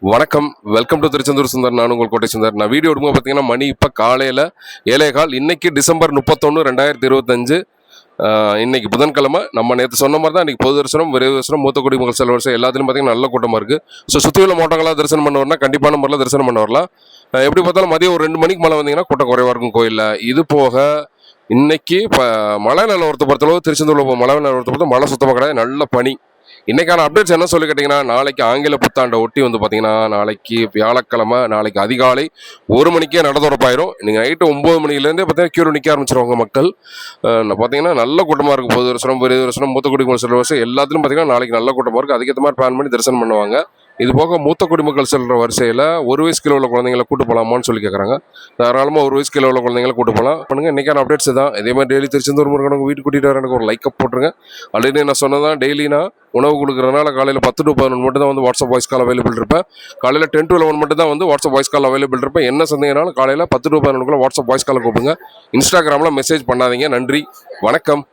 வணக்கம். Welcome to Tiruchendur Sundar. நான் உங்கள் கோட்டை சுந்தர். நான் வீடியோ எடுக்கும்போது பார்த்தீங்கன்னா மணி இப்போ காலையில் 7:15. இன்னைக்கு டிசம்பர் 31, 2025. இன்னைக்கு புதன்கிழமை. நம்ம நேற்று சொன்ன மாதிரி தான் இன்றைக்கி பொது தரிசனம், விரைவு தரிசனம், மூத்த குடிமக்கள் செல்வ வருஷம் எல்லாத்துலையும் பார்த்தீங்கன்னா நல்ல கூட்டமாக இருக்குது. ஸோ சுற்றி உள்ள மாவட்டங்களாக தரிசனம் பண்ண வரலாம், கண்டிப்பான முறையில் தரிசனம் பண்ண வரலாம். எப்படி பார்த்தாலும் மதியம் ஒரு 2 மணிக்கு மேலே வந்தீங்கன்னா கூட்டம் குறைவாக இருக்கும் கோயிலில். இது போக இன்னைக்கு இப்போ மழை நிலவரத்தை பொறுத்தளவு திருச்செந்தூரில் மழை நிலவரத்தை பொறுத்த மழை சுத்தமாக கிடையாது, நல்ல பனி. இன்னைக்கான அப்டேட்ஸ் என்ன சொல்லி கேட்டிங்கன்னா, நாளைக்கு ஆங்கில புத்தாண்டை ஒட்டி வந்து பார்த்தீங்கன்னா நாளைக்கு வியாழக்கிழமை, நாளைக்கு அதிகாலை 1 மணிக்கே நட திறப்பாயிரும். நீங்கள் நைட்டு 9 மணிலேருந்தே பார்த்தீங்கன்னா கியூவில் நிற்க ஆரம்பிச்சிருவாங்க மக்கள். பார்த்தீங்கன்னா நல்ல கூட்டமாக இருக்கும். பொது தரிசனம், விரைவு தரிசனம், மூத்த குடிமக்கள் செல்வ வருஷம் எல்லாத்துலையும் பார்த்தீங்கன்னா நாளைக்கு நல்ல கூட்டமாக இருக்குது. அதுக்கேற்ற மாதிரி பிளான் பண்ணி தரிசனம் பண்ணுவாங்க. இது போக மூத்த குடிமக்கள் செல்கிற வரிசையில் 1 வயசு கீழே உள்ள குழந்தைங்களை கூட்டு போகலாமான்னு சொல்லி கேட்குறாங்க. தாராளமாக 1 வயசு கீழே உள்ள குழந்தைங்களை கூட்டு போகலாம். பண்ணுங்கள். இன்றைக்கான அப்டேட்ஸ் தான். இதே மாதிரி டெய்லி திருச்செந்தூர் முருகனுக்கு வீட்டு கூட்டிகிட்டு வர எனக்கு ஒரு லைக்கப் போட்டுருங்க. ஆல்ரெடி நான் சொன்னதான், டெய்லினா உணவு கொடுக்குறதுனால காலையில் 10 to 11 மட்டும் தான் வந்து வாட்ஸ்அப் வாய்ஸ் கால் அவைலபிள் இருப்பேன். காலையில் 10 to 11 மட்டும் தான் வந்து வாட்ஸ்அப் வாய்ஸ் கால் அவைலபிள் இருப்பேன். என்ன சந்தேகனாலும் காலையில் 10 to 11 வாட்ஸ்அப் வாய்ஸ் காலை கூப்பிடுங்க. இன்ஸ்டாகிராமில் மெசேஜ் பண்ணாதீங்க. நன்றி, வணக்கம்.